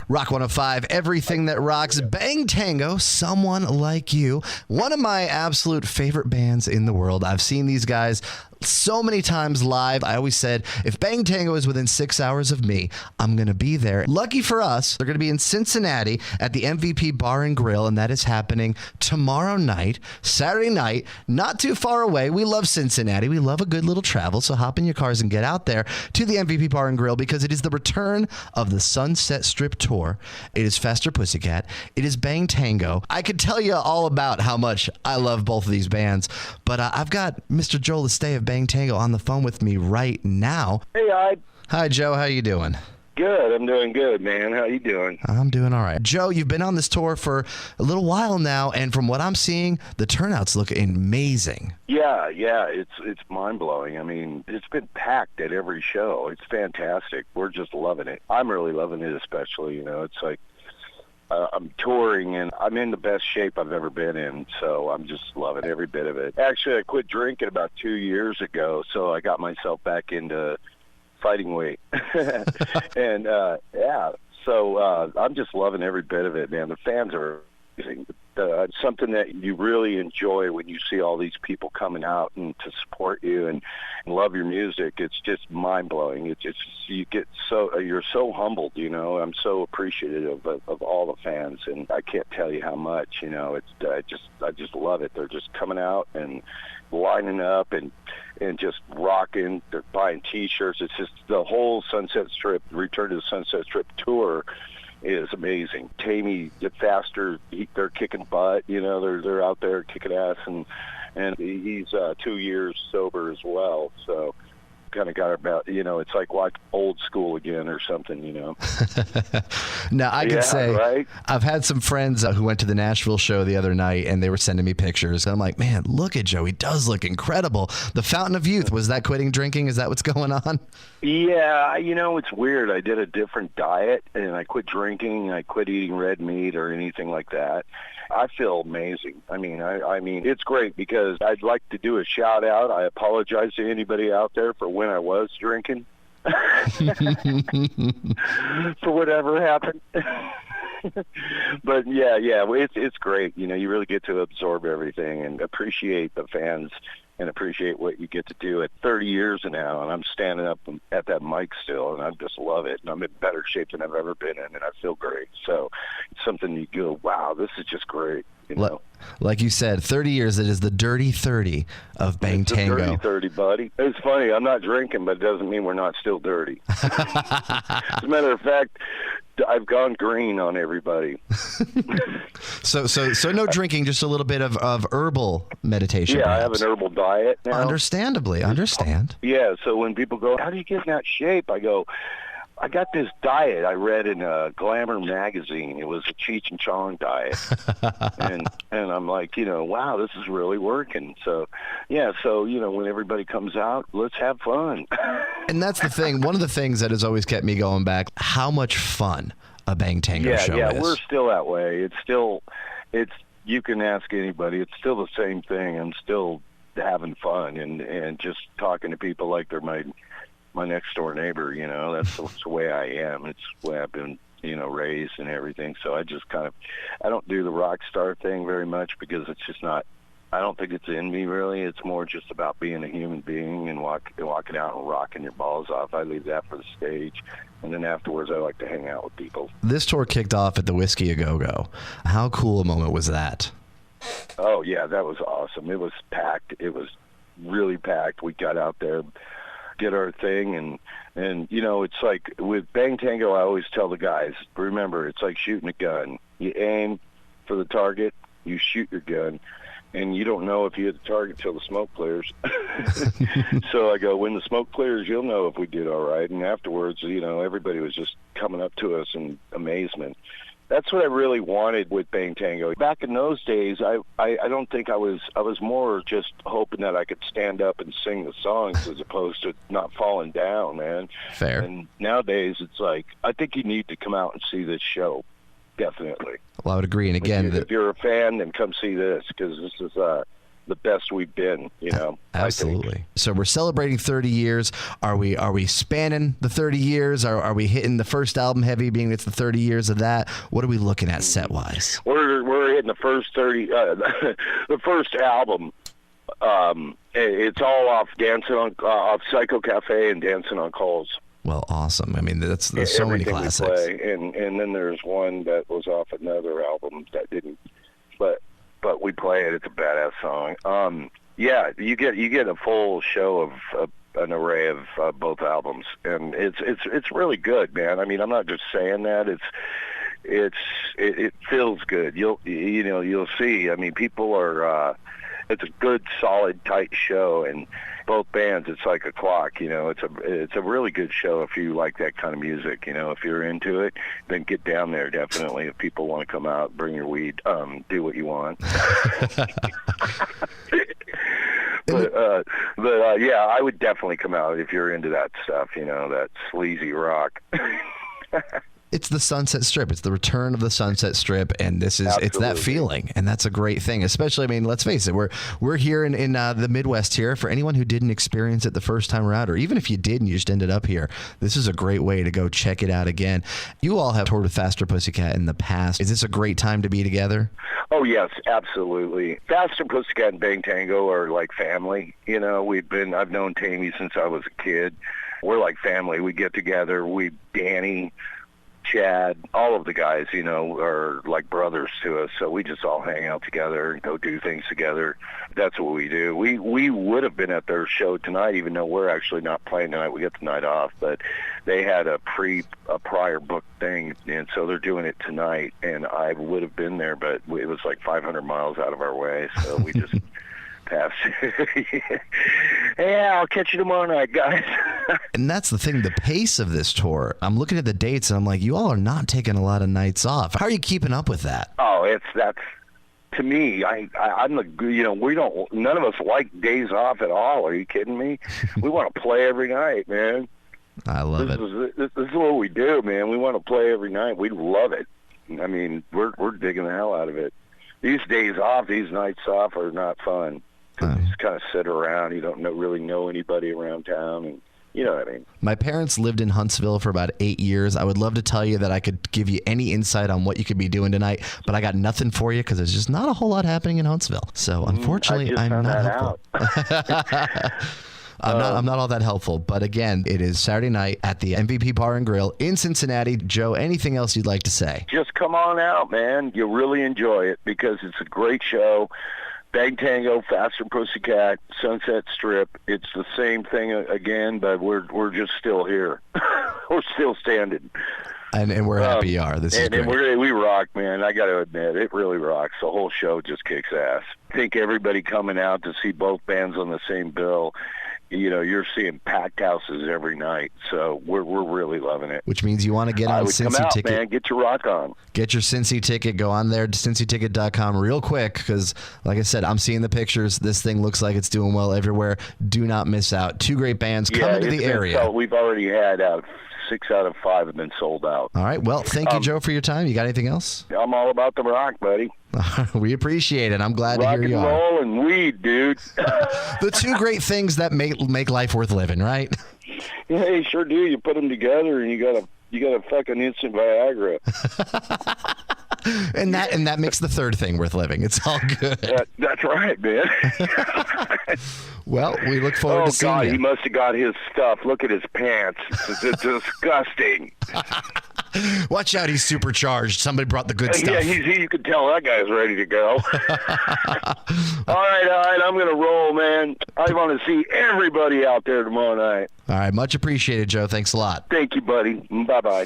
Rock 105, everything that rocks. Bang Tango, Someone Like You. One of my absolute favorite bands in the world. I've seen these guys so many times live. I always said, if Bang Tango is within 6 hours of me, I'm going to be there. Lucky for us, they're going to be in Cincinnati at the MVP Bar and Grill, and that is happening tomorrow night, Saturday night, not too far away. We love Cincinnati. We love a good little travel, so hop in your cars and get out there to the MVP Bar and Grill because it is the return of the Sunset Strip Tour. It is Faster Pussycat. It is Bang Tango. I could tell you all about how much I love both of these bands, but I've got Mr. Joe Leste of Bang Tango on the phone with me right now. Hey, Hyde. Hi, Joe. How you doing? Good. I'm doing good, man. How you doing? I'm doing all right. Joe, you've been on this tour for a little while now, and from what I'm seeing, the turnouts look amazing. Yeah. It's mind-blowing. I mean, it's been packed at every show. It's fantastic. We're just loving it. I'm really loving it especially. It's like I'm touring, and I'm in the best shape I've ever been in, so I'm just loving every bit of it. Actually, I quit drinking about 2 years ago, so I got myself back into fighting weight. And, so I'm just loving every bit of it, man. The fans are amazing. Something that you really enjoy when you see all these people coming out and to support you and love your music. It's just mind-blowing. It's just, you're so humbled, I'm so appreciative of all the fans, and I can't tell you how much, I just love it. They're just coming out and lining up and just rocking. They're buying T-shirts. It's just the whole Sunset Strip, Return to the Sunset Strip tour is amazing. Tammy, the Faster, they're kicking butt. They're out there kicking ass, and he's 2 years sober as well. So kind of got about, it's like watch old school again or something, Now, I can say, right? I've had some friends who went to the Nashville show the other night, and they were sending me pictures. I'm like, man, look at Joe. He does look incredible. The Fountain of Youth, was that quitting drinking? Is that what's going on? Yeah, it's weird. I did a different diet, and I quit drinking. I quit eating red meat or anything like that. I feel amazing. I mean, it's great because I'd like to do a shout out. I apologize to anybody out there for when I was drinking, for whatever happened. But yeah, it's great. You really get to absorb everything and appreciate the fans and appreciate what you get to do at 30 years now. And I'm standing up at that mic still, and I just love it. And I'm in better shape than I've ever been in, and I feel great. So it's something you go, wow, this is just great. Like you said, 30 years, it is the dirty 30 of Bang Tango. Dirty 30, buddy. It's funny, I'm not drinking, but it doesn't mean we're not still dirty. As a matter of fact, I've gone green on everybody. So no drinking, just a little bit of herbal meditation. Yeah, perhaps. I have an herbal diet now. Understandably, understand. Yeah, so when people go, how do you get in that shape? I go, I got this diet I read in a Glamour magazine. It was a Cheech and Chong diet. and I'm like, wow, this is really working. So, yeah, when everybody comes out, let's have fun. And that's the thing. One of the things that has always kept me going back, how much fun a Bang Tango show is. Yeah, we're still that way. You can ask anybody. It's still the same thing. I'm still having fun and just talking to people like they're my next door neighbor. That's the way I am. It's the way I've been, raised and everything. So I just I don't do the rock star thing very much because it's just not, I don't think it's in me really. It's more just about being a human being and walking out and rocking your balls off. I leave that for the stage. And then afterwards, I like to hang out with people. This tour kicked off at the Whiskey A Go-Go. How cool a moment was that? Oh, yeah, that was awesome. It was packed. It was really packed. We got out there, did our thing, and it's like with Bang Tango, I always tell the guys, remember, it's like shooting a gun. You aim for the target, you shoot your gun, and you don't know if you hit the target till the smoke clears. So I go, when the smoke clears, you'll know if we did all right. And afterwards, everybody was just coming up to us in amazement. That's what I really wanted with Bang Tango. Back in those days, I don't think I was more just hoping that I could stand up and sing the songs as opposed to not falling down, man. Fair. And nowadays, it's like, I think you need to come out and see this show. Definitely. Well, I would agree. And again, if you're a fan, then come see this because this is the best we've been, you know. Absolutely. So we're celebrating 30 years. Are we spanning the 30 years? Are we hitting the first album heavy, being it's the 30 years of that? What are we looking at set-wise? We're hitting the first 30, the first album. It's all off off Psycho Cafe and Dancing on Calls. Well, awesome. I mean, there's so many classics. We play. And then there's one that was off another album that didn't, but we play it. It's a badass song. Yeah, you get a full show of an array of both albums, and it's really good, man. I mean, I'm not just saying that. It feels good. You'll see. I mean, people are. It's a good, solid, tight show, and both bands, it's like a clock. You know, it's a really good show if you like that kind of music. You know, if you're into it, then get down there. Definitely, if people want to come out, bring your weed, do what you want. But yeah, I would definitely come out if you're into that stuff. You know, that sleazy rock. It's the Sunset Strip. It's the return of the Sunset Strip, and it's that feeling, and that's a great thing. Especially, I mean, let's face it, we're here in the Midwest here. For anyone who didn't experience it the first time around, or even if you did and you just ended up here, this is a great way to go check it out again. You all have toured with Faster Pussycat in the past. Is this a great time to be together? Oh yes, absolutely. Faster Pussycat and Bang Tango are like family. You know, I've known Tammy since I was a kid. We're like family. We get together. Danny, Chad, all of the guys, you know, are like brothers to us, so we just all hang out together and go do things together. That's what we do. We would have been at their show tonight, even though we're actually not playing tonight. We get the night off, but they had a prior booked thing, and so they're doing it tonight, and I would have been there, but it was like 500 miles out of our way, so we just passed. Yeah, I'll catch you tomorrow night, guys. And that's the thing, the pace of this tour. I'm looking at the dates, and I'm like, you all are not taking a lot of nights off. How are you keeping up with that? Oh, that's to me. I'm none of us like days off at all. Are you kidding me? We want to play every night, man. I love it. This is what we do, man. We want to play every night. We love it. I mean, we're digging the hell out of it. These days off, these nights off are not fun. You just kind of sit around. You don't really know anybody around town, and you know what I mean. My parents lived in Huntsville for about 8 years. I would love to tell you that I could give you any insight on what you could be doing tonight, but I got nothing for you because there's just not a whole lot happening in Huntsville. So unfortunately, I'm not helpful. I'm not all that helpful. But again, it is Saturday night at the MVP Bar and Grill in Cincinnati. Joe, anything else you'd like to say? Just come on out, man. You'll really enjoy it because it's a great show. Bang Tango, Faster Pussycat, Sunset Strip. It's the same thing again, but we're just still here. We're still standing. And we're happy you are. This is great. And we rock, man. I got to admit, it really rocks. The whole show just kicks ass. I think everybody coming out to see both bands on the same bill, you know, you're seeing packed houses every night, so we're really loving it. Which means you want to get on Cincy Ticket. Man, get your rock on. Get your Cincy Ticket. Go on there to cincyticket.com real quick because, like I said, I'm seeing the pictures. This thing looks like it's doing well everywhere. Do not miss out. Two great bands coming to the area. We've already had 6 out of 5 have been sold out. All right. Well, thank you, Joe, for your time. You got anything else? I'm all about the rock, buddy. We appreciate it. I'm glad to hear you are. Rock and roll and weed, dude. The two great things that make life worth living, right? Yeah, you sure do. You put them together, and you got a fucking instant Viagra. And that makes the third thing worth living. It's all good. That's right, man. Well, we look forward to seeing you. Oh, God, he must have got his stuff. Look at his pants. It's disgusting. Watch out, he's supercharged. Somebody brought the good stuff. Yeah, you can tell that guy's ready to go. All right, I'm going to roll, man. I want to see everybody out there tomorrow night. All right, much appreciated, Joe. Thanks a lot. Thank you, buddy. Bye-bye.